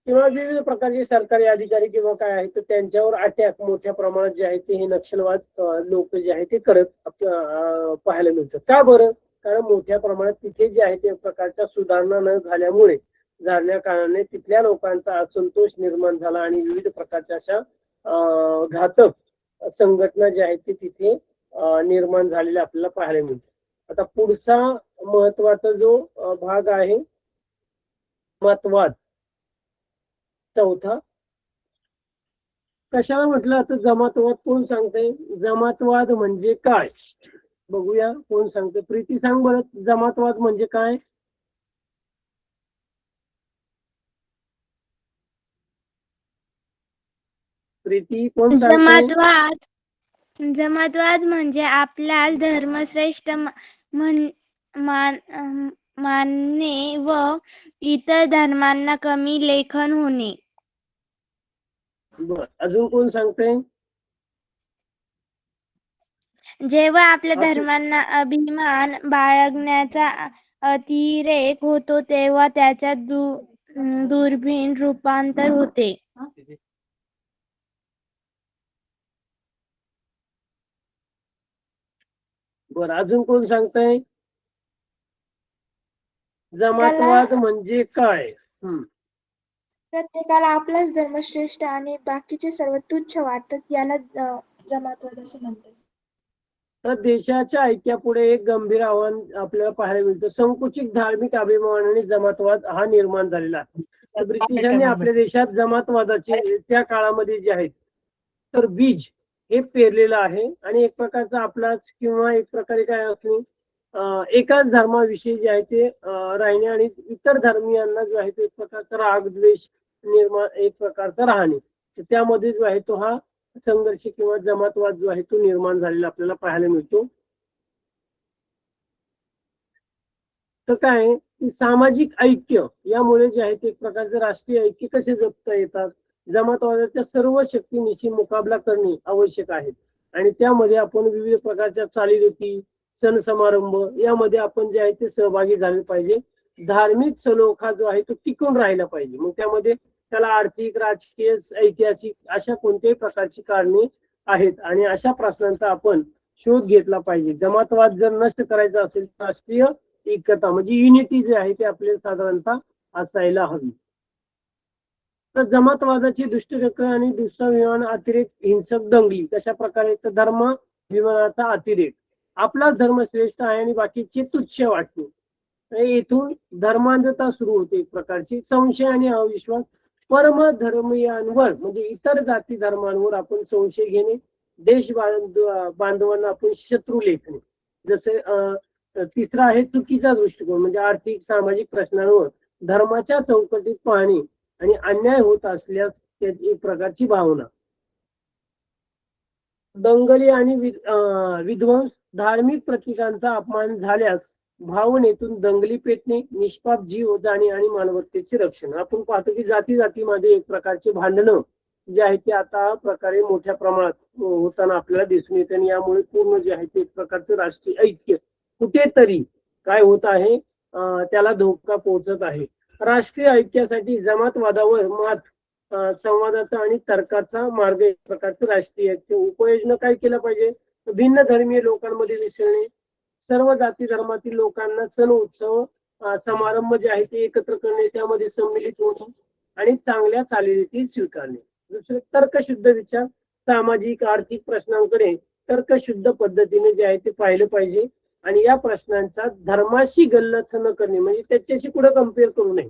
किंवा विविध प्रकारचे सरकारी अधिकारी किंवा काय आहे तर त्यांच्यावर अटॅक मोठ्या प्रमाणात जे आहे ते हे नक्षलवाद लोक जे आहे ते करत पाहायला मिळतं. का बरं? कारण मोठ्या प्रमाणात तिथे जे आहे ते प्रकारच्या सुधारणा न झाल्या कारणाने तिथल्या लोकांचा असंतोष निर्माण झाला आणि विविध प्रकारच्या अशा घातक संघटना ज्या आहेत ते तिथे निर्माण झालेल्या आपल्याला पाहायला मिळतात. आता पुढचा महत्वाचा जो भाग आहे मतवाद, चौथा. कशाला म्हटलं आता जमातवाद? कोण सांगते जमातवाद म्हणजे काय? बघूया कोण सांगते. प्रीती सांग बरं, जमातवाद म्हणजे काय? प्रीती कोण सांगते? जमातवाद म्हणजे आपल्याला धर्मश्रेष्ठ मानणे व इतर धर्मांना कमी लेखन होणे. बर, अजून कोण सांगते? जेव्हा आपल्या धर्मांना अभिमान बाळगण्याचा अतिरेक होतो तेव्हा त्याच्यात दुर्बीण रूपांतर होते. बर, अजून कोण सांगताय? जमातवाद म्हणजे काय? प्रत्येकाला आपलाच धर्म श्रेष्ठ आणि बाकीचे सर्व तुच्छ वाटतात, याला जमातवाद असे म्हणतात. तर देशाच्या ऐक्यापुढे एक गंभीर आव्हान आपल्याला पाहायला मिळतं. संकुचित धार्मिक अभिमानाने जमातवाद हा निर्माण झालेला आहे. तर ब्रिटिशांनी आपल्या देशात जमातवादाचे त्या काळामध्ये जे आहेत तर बीज हे पेरलेलं आहे आणि एक प्रकारचा आपलाच किंवा एक प्रकारे काय असणे एकाच धर्माविषयी जे आहे ते राहणे आणि इतर धर्मीयांना जो आहे तो एक प्रकारचा राग द्वेष निर्माण एक प्रकारचा राहणे, तर त्यामध्ये जो आहे तो हा संघर्ष किंवा जमातवाद जो आहे तो निर्माण झालेला आपल्याला पाहायला मिळतो. तर काय सामाजिक ऐक्य यामुळे जे आहे ते एक प्रकारचे राष्ट्रीय ऐक्य कसे जपता येतात? जमातवादाच्या सर्व शक्तीनिशी मुकाबला करणे आवश्यक आहे आणि त्यामध्ये आपण विविध प्रकारच्या चालीरीती, सण समारंभ यामध्ये आपण जे आहे ते सहभागी झाले पाहिजे. धार्मिक सलोखा जो आहे तो टिकून राहिला पाहिजे. मग त्यामध्ये त्याला आर्थिक, राजकीय, ऐतिहासिक अशा कोणत्याही प्रकारची कारणे आहेत आणि अशा प्रश्नांचा आपण शोध घेतला पाहिजे. जमातवाद जर नष्ट करायचा असेल तर राष्ट्रीय एकता म्हणजे युनिटी जे आहे ते आपल्याला साधारणतः असायला हवी. तर जमातवादाची दुष्टचक्र आणि दुष्टविमान, अतिरेक, हिंसक दंगली कशा प्रकारे? तर धर्म विमानाचा अतिरेक, आपलाच धर्म श्रेष्ठ आहे आणि बाकीचे तुच्छ वाटणे, येथून धर्मांधता सुरू होते. एक प्रकारची संशय आणि अविश्वास, परम धर्मीयांवर म्हणजे इतर जाती धर्मांवर आपण संशय घेणे, देश बांधवांना आपण शत्रू लेखणे. जसे तिसरा आहे चुकीचा दृष्टिकोन म्हणजे आर्थिक सामाजिक प्रश्नांवर धर्माच्या चौकटीत पाहणे आणि अन्याय होत असल्यास त्याची एक प्रकारची भावना. दंगली आणि विध्वंस, धार्मिक प्रतीकांचा अपमान झाल्यास भावनेतून दंगली पेटणे, निष्पाप जीव जाणे आणि मानवतेचे रक्षण. आपण पाहतो की जाती जातीमध्ये एक प्रकारचे भांडणं जे आहे ते आता प्रकारे मोठ्या प्रमाणात होताना आपल्याला दिसून येते आणि यामुळे पूर्ण जे आहे ते एक प्रकारचं राष्ट्रीय ऐक्य कुठेतरी काय होत आहे त्याला धोका पोहोचत आहे. राष्ट्रीय ऐक्यासाठी जमातवादावर मात संवादाचा आणि तर्काचा मार्ग एक प्रकारचं राष्ट्रीय ऐक्य उपाययोजना काय केलं पाहिजे? भिन्न धर्मीय लोकांमध्ये मिसळणे, सर्व जाती धर्मातील लोकांना सण उत्सव समारंभ जे आहे ते एकत्र करणे, त्यामध्ये सम्मिलित होणे आणि चांगल्या चालीरीती स्वीकारणे. दुसरे तर्कशुद्ध विचार, सामाजिक आर्थिक प्रश्नांकडे तर्कशुद्ध पद्धतीने जे आहे ते पाहिलं पाहिजे आणि या प्रश्नांचा धर्माशी गल्लत न करणे म्हणजे त्याच्याशी कुठे कम्पेअर करू नये.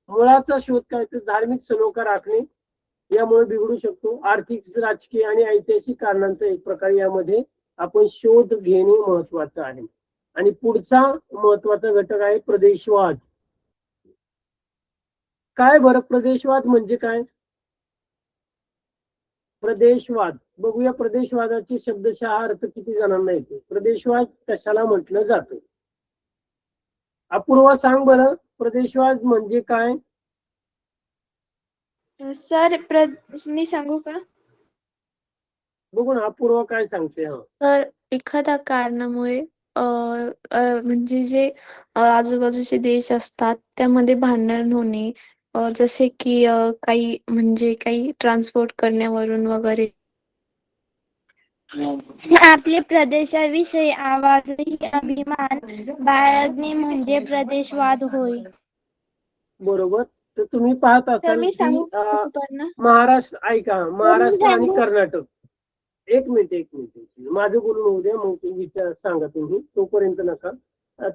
मुळाचा शोध काय तर धार्मिक सलोखा राखणे यामुळे बिघडू शकतो. आर्थिक, राजकीय आणि ऐतिहासिक कारणांचा एक प्रकार यामध्ये आपण शोध घेणे महत्वाचं आहे. आणि पुढचा महत्वाचा घटक आहे प्रदेशवाद. काय बरं प्रदेशवाद म्हणजे काय? प्रदेशवाद बघूया. प्रदेशवादाचे शब्दशः अर्थ किती जणांना येतो? प्रदेशवाद कशाला म्हटलं जातं? अपूर्वा सांग बरं, प्रदेशवाद म्हणजे काय? सर मी सांगू का? बघू ना अपूर्वा काय सांगते. हा, तर एखाद्या कारणामुळे म्हणजे जे आजूबाजूचे देश असतात त्यामध्ये भांडण होणे, जसे की काही म्हणजे काही ट्रान्सपोर्ट करण्यावरून वगैरे. आपले प्रदेशाविषयी आवाजही अभिमान बाळगणे म्हणजे प्रदेशवाद होय. बरोबर. तर तुम्ही पाहत सर असाल मी की सांगू का सुपर्णा? महाराष्ट्र ऐका, महाराष्ट्र आणि कर्नाटक. एक मिनिट माझं बोलून होऊ द्या, मग विचार सांगा तुम्ही, तोपर्यंत नका.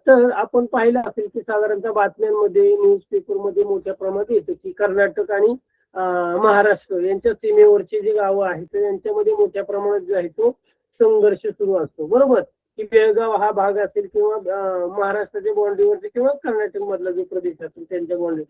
तर आपण पाहिलं असेल की साधारणतः बातम्यांमध्ये न्यूजपेपरमध्ये मोठ्या प्रमाणात येतं की कर्नाटक आणि महाराष्ट्र यांच्या सीमेवरचे जे गावं आहेत तर यांच्यामध्ये मोठ्या प्रमाणात जो आहे तो संघर्ष सुरू असतो. बरोबर. की बेळगाव हा भाग असेल किंवा महाराष्ट्राच्या बाँड्रीवरचे किंवा कर्नाटक मधला जो प्रदेश असेल त्यांच्या बाँड्री.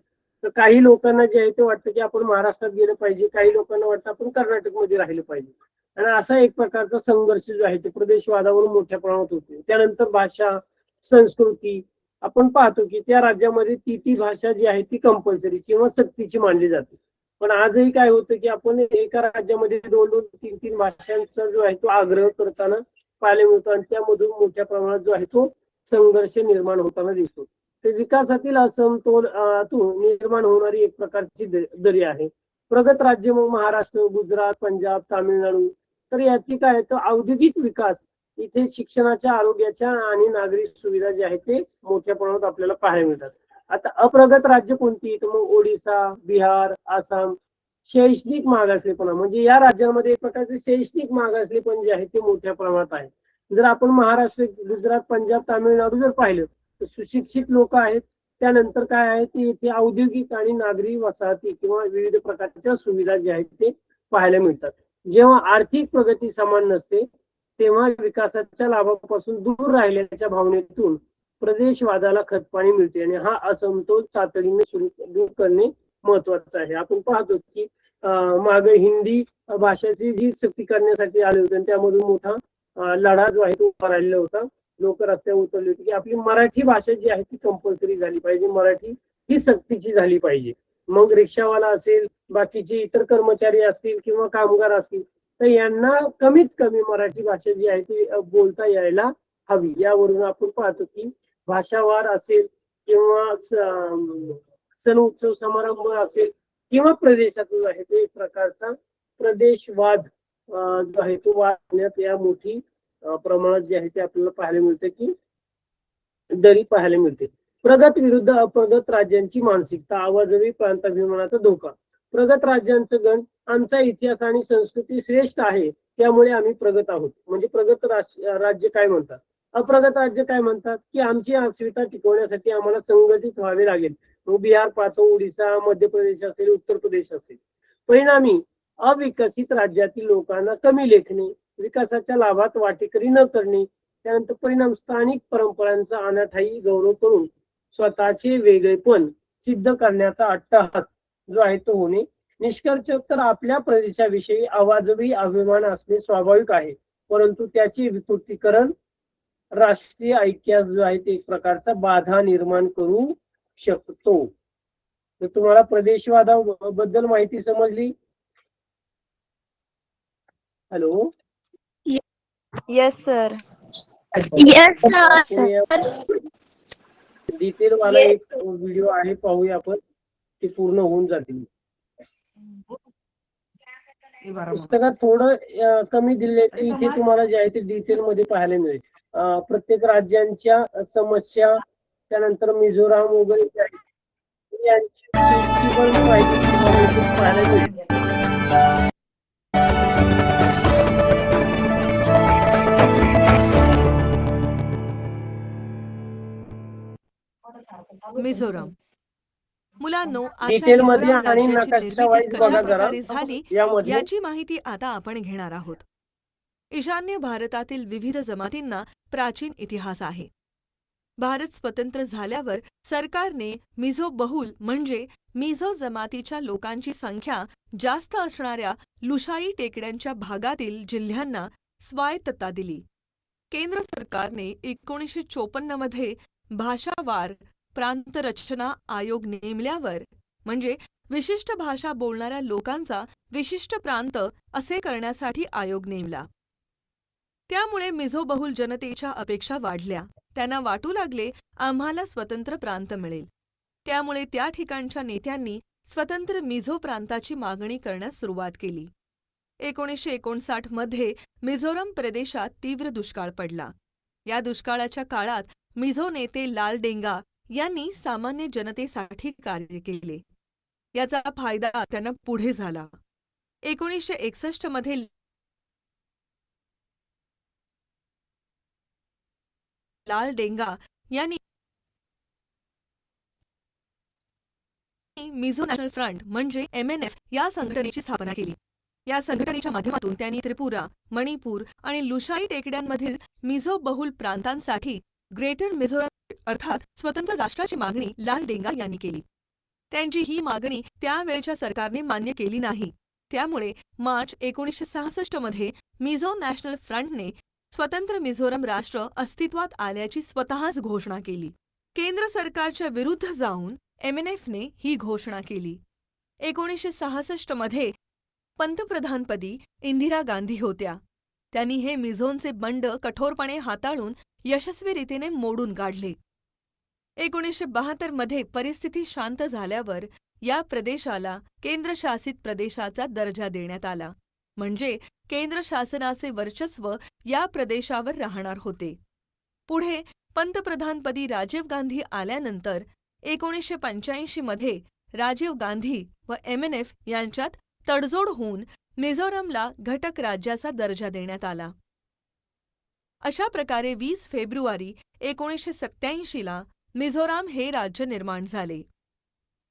तर काही लोकांना जे आहे ते वाटतं की आपण महाराष्ट्रात गेलं पाहिजे, काही लोकांना वाटतं आपण कर्नाटकमध्ये राहिलं पाहिजे. आणि असा एक प्रकारचा संघर्ष जो आहे तो प्रदेशवादावरून मोठ्या प्रमाणात होतो. त्यानंतर भाषा, संस्कृती. आपण पाहतो की त्या राज्यामध्ये ती भाषा जी आहे ती कंपल्सरी किंवा सक्तीची मानली जाते. पण आजही काय होतं की आपण एका राज्यामध्ये 2-2, 3-3 भाषांचा जो आहे तो आग्रह करताना पाहायला मिळतो आणि त्यामधून मोठ्या प्रमाणात जो आहे तो संघर्ष निर्माण होताना दिसतो. ते विकासातील असमतोल निर्माण होणारी एक प्रकारची दरी आहे. प्रगत राज्य मग महाराष्ट्र, गुजरात, पंजाब, तामिळनाडू. तर याची काय तर औद्योगिक विकास, इथे शिक्षणाच्या, आरोग्याच्या आणि नागरी सुविधा ज्या आहेत ते मोठ्या प्रमाणात आपल्याला पाहायला मिळतात. आता अप्रगत राज्य कोणती? तर मग ओडिसा, बिहार, आसाम. शैक्षणिक मागासलेपणा म्हणजे या राज्यांमध्ये एक प्रकारचे शैक्षणिक मागासलेपण जे आहे ते मोठ्या प्रमाणात आहे. जर आपण महाराष्ट्र, गुजरात, पंजाब, तामिळनाडू जर पाहिलं तर सुशिक्षित लोक आहेत. त्यानंतर काय आहे ते इथे औद्योगिक आणि नागरी वसाहती किंवा विविध प्रकारच्या सुविधा ज्या आहेत ते पाहायला मिळतात. जेव्हा आर्थिक प्रगती समान नसते तेव्हा विकासाच्या लाभापासून दूर राहिल्याच्या भावनेतून प्रदेशवादाला खतपाणी मिळते आणि हा असमतोल तातडीने दूर करणे महत्वाचं आहे. आपण पाहतो की मागे हिंदी भाषेची जी सक्ती करण्यासाठी आले होते त्यामधून मोठा लढा जो आहे तो उभा राहिलेला होता. लोक रस्त्यावर उतरले होते की आपली मराठी भाषा जी आहे ती कंपल्सरी झाली पाहिजे, मराठी ही सक्तीची झाली पाहिजे. मग रिक्षावाला असेल, बाकीचे इतर कर्मचारी असतील किंवा कामगार असतील तर यांना कमीत कमी मराठी भाषा जी आहे ती बोलता यायला हवी. यावरून आपण पाहतो की भाषावार असेल किंवा सण उत्सव समारंभ असेल किंवा प्रदेशातून आहे तो एक प्रकारचा प्रदेशवाद जो आहे तो वाढण्यात या मोठी प्रमाणात जे आहे ते आपल्याला पाहायला मिळते की दरी पाहायला मिळते. प्रगत विरुद्ध अप्रगत राज्यांची मानसिकता, आवाजवी प्रांताभिमानाचा धोका. प्रगत राज्यांचं गण, आमचा इतिहास आणि संस्कृती श्रेष्ठ आहे त्यामुळे आम्ही प्रगत आहोत. म्हणजे प्रगत राज्य काय म्हणतात. अप्रगत राज्य काय म्हणतात की आमची अस्मिता टिकवण्यासाठी आम्हाला संघटित व्हावे लागेल. बिहार पाचो, ओडिसा, मध्य प्रदेश असेल, उत्तर प्रदेश असेल. परिणामी अविकसित राज्यातील लोकांना कमी लेखणे, विकासाच्या लाभात वाटेकरी न करणे, त्यानंतर परिणाम स्थानिक परंपरांचा अनाठायी गौरव करून स्वतःचे वेगळेपण सिद्ध करण्याचा अट्टहास जो आहे तो होणे. निष्कर्ष तर आपल्या प्रदेशाविषयी आवाजवी अभिमान असणे स्वाभाविक आहे, परंतु त्याचे विकृतीकरण राष्ट्रीय ऐक्यास जो आहे ते एक प्रकारचा बाधा निर्माण करू शकतो. तर तुम्हाला प्रदेशवादाबद्दल माहिती समजली? Hello. Yes sir. Yes sir. Detail वाला एक व्हिडिओ आहे, पाहूया आपण. ते पूर्ण होऊन जातील. पुस्तकात थोडं कमी दिले ते इथे तुम्हाला जे आहे ते डिटेल मध्ये पाहायला मिळेल. प्रत्येक राज्यांच्या समस्या, त्यानंतर मिझोराम वगैरे जे आहे यांची पण माहिती तुम्हाला इथे पाहायला मिळेल. मिझोराम. मुलांनो, डिटेल आजच्या मध्ये मिझोराम आणि राज्याची नकाशा निर्मिती वाईज कशा बघा जरा प्रकारे झाली यामध्ये. याची माहिती आता आपण घेणार आहोत. ईशान्य भारतातील विविध जमातींना प्राचीन इतिहास आहे. भारत स्वतंत्र झाल्यावर सरकारने मिझो बहुल म्हणजे मिझो जमातीच्या लोकांची संख्या जास्त असणाऱ्या लुशाई टेकड्यांच्या भागातील जिल्ह्यांना स्वायत्तता दिली. केंद्र सरकारने 1954 मध्ये भाषावार प्रांतरचना आयोग नेमल्यावर म्हणजे विशिष्ट भाषा बोलणाऱ्या लोकांचा विशिष्ट प्रांत असे करण्यासाठी आयोग नेमला. त्यामुळे मिझो बहुल जनतेच्या अपेक्षा वाढल्या. त्यांना वाटू लागले आम्हाला स्वतंत्र प्रांत मिळेल. त्यामुळे त्या ठिकाणच्या नेत्यांनी स्वतंत्र मिझो प्रांताची मागणी करण्यास सुरुवात केली. 1959 मध्ये मिझोरम प्रदेशात तीव्र दुष्काळ पडला. या दुष्काळाच्या काळात मिझो नेते लाल डेंगा यांनी सामान्य जनतेसाठी कार्य केले. याचा फायदा त्यांना पुढे झाला. 1961 मध्ये लाल डेंगा यांनी मिझो नॅशनल फ्रंट म्हणजे MNF या संघटनेची स्थापना केली. या संघटनेच्या माध्यमातून त्यांनी त्रिपुरा, मणिपूर आणि लुशाई टेकड्यांमधील मिझो बहुल प्रांतांसाठी ग्रेटर मिझोरम अर्थात स्वतंत्र राष्ट्राची मागणी लाल डेंगा यांनी केली. त्यांची ही मागणी त्यावेळच्या सरकारने मान्य केली नाही. त्यामुळे मार्च 1966 मध्ये मिझो नॅशनल फ्रंटने स्वतंत्र मिझोरम राष्ट्र अस्तित्वात आल्याची स्वतःच घोषणा केली. केंद्र सरकारच्या विरुद्ध जाऊन MNFने ही घोषणा केली. 1966 मध्ये पंतप्रधानपदी इंदिरा गांधी होत्या. त्यांनी हे मिझोंचे बंड कठोरपणे हाताळून यशस्वी रीतीने मोडून काढले. 1972 मध्ये परिस्थिती शांत झाल्यावर या प्रदेशाला केंद्रशासित प्रदेशाचा दर्जा देण्यात आला. म्हणजे केंद्र शासनाचे वर्चस्व या प्रदेशावर राहणार होते. पुढे पंतप्रधानपदी राजीव गांधी आल्यानंतर 1985 मध्ये राजीव गांधी व MNF यांच्यात तडजोड होऊन मिझोरमला घटक राज्याचा दर्जा देण्यात आला. अशा प्रकारे 20 फेब्रुवारी 1987 ला मिझोराम हे राज्य निर्माण झाले.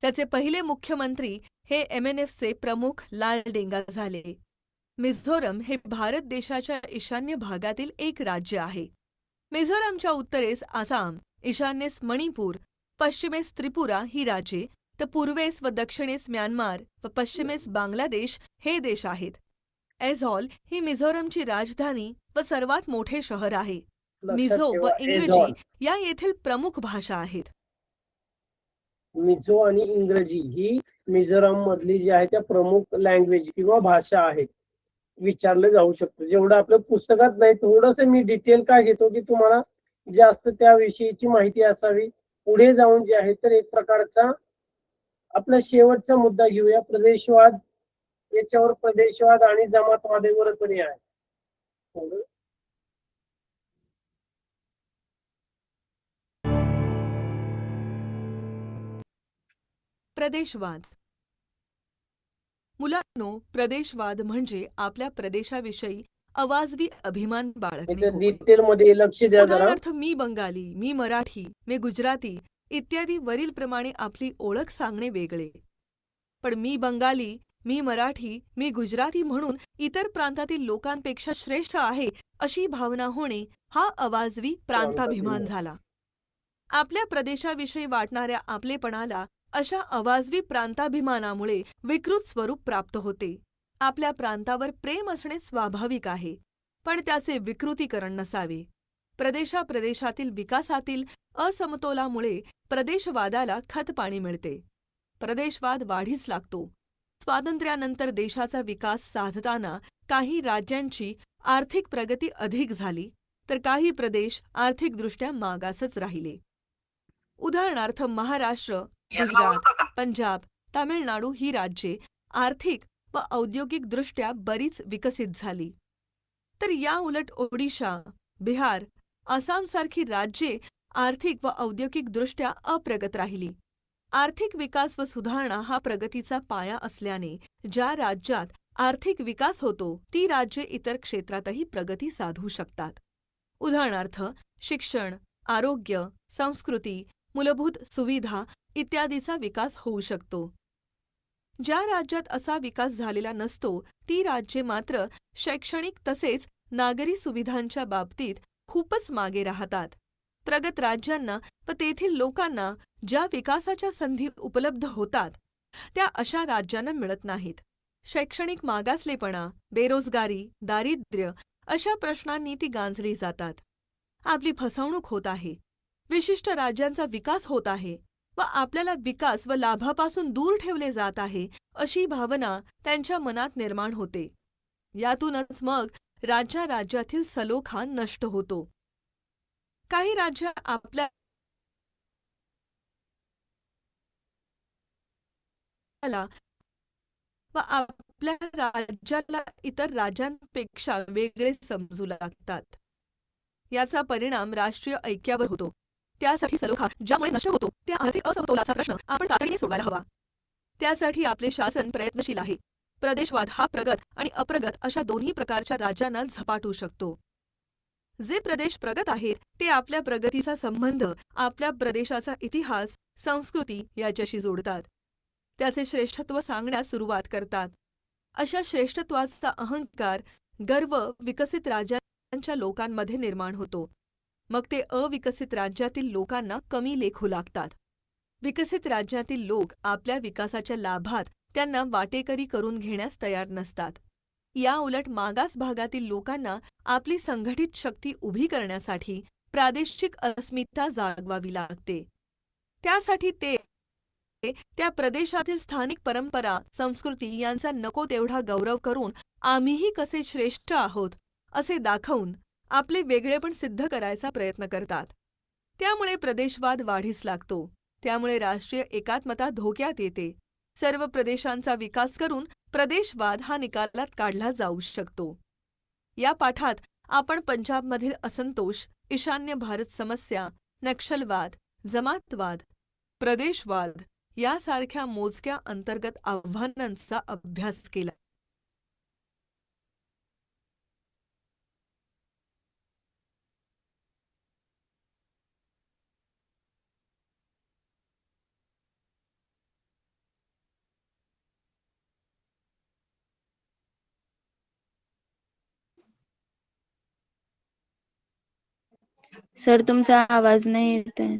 त्याचे पहिले मुख्यमंत्री हे MNFचे प्रमुख लाल डेंगा झाले. मिझोरम हे भारत देशाच्या ईशान्य भागातील एक राज्य आहे. मिझोरमच्या उत्तरेस आसाम, ईशान्येस मणिपूर, पश्चिमेस त्रिपुरा ही राज्ये तर पूर्वेस व दक्षिणेस म्यानमार व पश्चिमेस बांगलादेश हे देश आहेत. ऐझॉल ही मिझोरमची राजधानी व सर्वात मोठे शहर आहे. मिझो व इंग्रजी या येथील प्रमुख भाषा आहेत. मिझो आणि इंग्रजी ही मिझोराम मधली जी आहे त्या प्रमुख लँग्वेज किंवा भाषा आहेत विचारलं जाऊ शकतं. जेवढं आपल्या पुस्तकात नाही थोडंसं मी डिटेल काय घेतो की तुम्हाला जास्त त्याविषयीची माहिती असावी. पुढे जाऊन जे आहे तर एक प्रकारचा आपला शेवटचा मुद्दा घेऊया प्रदेशवाद. याच्यावर प्रदेशवाद आणि जमातवादावर तरी आहे. प्रदेशवाद. मुलांनो, प्रदेशवाद म्हणजे आपल्या प्रदेशाविषयी अवाजवी अभिमान बाळगणे होय. डिटेल मध्ये लक्ष द्या जरा. उदाहरणार्थ मी बंगाली, मी मराठी, मी गुजराती इत्यादी वरील प्रमाणे आपली ओळख सांगणे वेगळे. पण मी बंगाली, मी मराठी, मी गुजराती म्हणून इतर प्रांतातील लोकांपेक्षा श्रेष्ठ आहे अशी भावना होणे हा अवाजवी प्रांताभिमान झाला. आपल्या प्रदेशाविषयी वाटणाऱ्या आपलेपणाला अशा अवाजवी प्रांताभिमानामुळे विकृत स्वरूप प्राप्त होते. आपल्या प्रांतावर प्रेम असणे स्वाभाविक आहे, पण त्याचे विकृतीकरण नसावे. प्रदेशाप्रदेशातील विकासातील असमतोलामुळे प्रदेशवादाला खतपाणी मिळते. प्रदेशवाद वाढीस लागतो. स्वातंत्र्यानंतर देशाचा विकास साधताना काही राज्यांची आर्थिक प्रगती अधिक झाली, तर काही प्रदेश आर्थिकदृष्ट्या मागासच राहिले. उदाहरणार्थ महाराष्ट्र, गुजरात, पंजाब, तामिळनाडू ही राज्ये आर्थिक व औद्योगिकदृष्ट्या बरीच विकसित झाली, तर या उलट ओडिशा, बिहार, आसामसारखी राज्ये आर्थिक व औद्योगिकदृष्ट्या अप्रगत राहिली. आर्थिक विकास व सुधारणा हा प्रगतीचा पाया असल्याने ज्या राज्यात आर्थिक विकास होतो ती राज्ये इतर क्षेत्रातही प्रगती साधू शकतात. उदाहरणार्थ शिक्षण, आरोग्य, संस्कृती, मूलभूत सुविधा इत्यादीचा विकास होऊ शकतो. ज्या राज्यात असा विकास झालेला नसतो ती राज्ये मात्र शैक्षणिक तसेच नागरी सुविधांच्या बाबतीत खूपच मागे राहतात. प्रगत राज्यांना व तेथील लोकांना ज्या विकासाच्या संधी उपलब्ध होतात त्या अशा राज्यांना मिळत नाहीत. शैक्षणिक मागासलेपणा, बेरोजगारी, दारिद्र्य अशा प्रश्नांनी ती गांजली जातात. आपली फसवणूक होत आहे, विशिष्ट राज्यांचा विकास होत आहे व आपल्याला विकास व लाभापासून दूर ठेवले जात आहे अशी भावना त्यांच्या मनात निर्माण होते. यातूनच मग राज्यातील सलोखा नष्ट होतो. काही राज्य आपल्या व आपल्या राज्याला इतर राज्यांपेक्षा वेगळे समजू लागतात. याचा परिणाम राष्ट्रीय ऐक्यावर होतो. त्यासाठी सलोखा ज्यामुळे नष्ट होतो त्या आर्थिक असमतोलाचा प्रश्न आपण तातडीने सोडवायला हवा. त्यासाठी आपले शासन प्रयत्नशील आहे. प्रदेशवाद हा प्रगत आणि अप्रगत अशा दोन्ही प्रकारच्या राज्यांना झपाटू शकतो. जे प्रदेश प्रगत आहेत ते आपल्या प्रगतीचा संबंध आपल्या प्रदेशाचा इतिहास, संस्कृती याच्याशी जोडतात. त्याचे श्रेष्ठत्व सांगण्यास सुरुवात करतात. अशा श्रेष्ठत्वाचा अहंकार, गर्व विकसित राज्यांच्या लोकांमध्ये निर्माण होतो. मग ते अविकसित राज्यातील लोकांना कमी लेखू लागतात. विकसित राज्यातील लोक आपल्या विकासाच्या लाभात त्यांना वाटेकरी करून घेण्यास तयार नसतात. या उलट मागास भागातील लोकांना आपली संघटित शक्ती उभी करण्यासाठी प्रादेशिक अस्मिता जागवावी लागते. त्यासाठी ते त्या प्रदेशातील स्थानिक परंपरा, संस्कृती यांचा नको तेवढा गौरव करून आम्हीही कसे श्रेष्ठ आहोत असे दाखवून आपले वेगळेपण सिद्ध करायचा प्रयत्न करतात. त्यामुळे प्रदेशवाद वाढीस लागतो. त्यामुळे राष्ट्रीय एकात्मता धोक्यात येते. सर्व प्रदेशांचा विकास करून प्रदेशवाद हा निकालात काढला जाऊ शकतो. या पाठात आपण पंजाबमधील असंतोष, ईशान्य भारत समस्या, नक्षलवाद, जमातवाद, प्रदेशवाद यासारख्या मोजक्या अंतर्गत आव्हानांचा अभ्यास केला. सर तुमचा आवाज नाही येत आहे.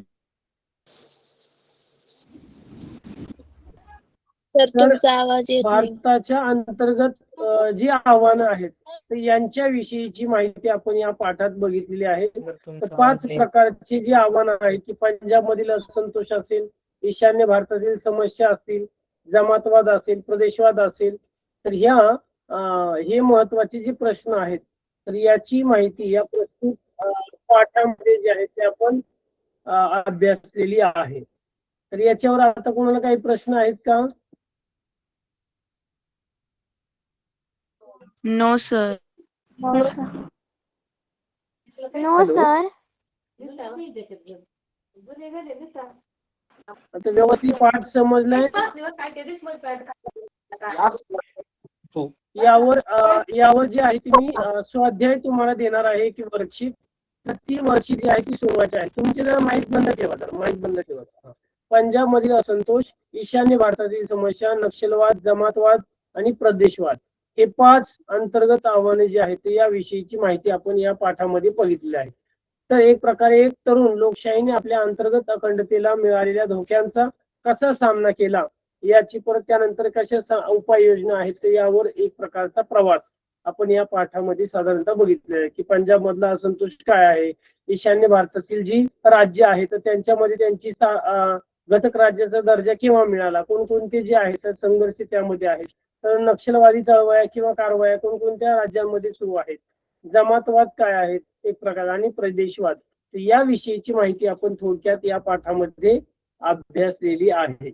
सर तुमचा आवाज येत नाही. भारताच्या अंतर्गत जी आव्हानं आहेत तर यांच्याविषयीची माहिती आपण या पाठात बघितलेली आहे. तर 5 प्रकारची जी आव्हानं आहेत की पंजाबमधील असंतोष असेल, ईशान्य भारतातील समस्या असतील, जमातवाद असेल, प्रदेशवाद असेल, तर हे महत्वाचे जे प्रश्न आहेत तर याची माहिती या प्रस्तुत पाठामध्ये जे आहे ते आपण अभ्यासलेली आहे. तर याच्यावर आता कोणाला काही प्रश्न आहेत का? No sir. No sir. आता व्यवस्थित पाठ समजलाय? यावर जे आहे ती मी स्वाध्याय तुम्हाला देणार आहे की वर्कशीट. तर ती वर्कशीट जी आहे ती सोडवायची आहे. तुमचे जरा माईक बंद ठेवा, पंजाब मधील असंतोष, ईशान्य भारतातील समस्या, नक्षलवाद, जमातवाद आणि प्रदेशवाद हे 5 अंतर्गत आव्हाने जी आहेत या विषयीची माहिती आपण या पाठामध्ये बघितली आहे. तर एक प्रकारे एक तरुण लोकशाहीने आपल्या अंतर्गत अखंडतेला मिळालेल्या धोक्यांचा कसा सामना केला याची, परत त्यानंतर कशा उपाययोजना आहेत यावर एक प्रकारचा प्रवास आपण या पाठामध्ये साधारणतः बघितलेला आहे. की पंजाब मधला असंतोष काय आहे, ईशान्य भारतातील जी राज्य आहेत तर त्यांच्यामध्ये त्यांची घटक राज्याचा दर्जा केव्हा मिळाला, कोणकोणते जे आहेत तर संघर्ष त्यामध्ये आहेत, तर नक्षलवादी चळवळ्या किंवा कारवाया कोणकोणत्या राज्यांमध्ये सुरू आहेत, जमातवाद काय आहेत एक प्रकार, आणि प्रदेशवाद या विषयीची माहिती आपण थोडक्यात या पाठामध्ये अभ्यासलेली आहे.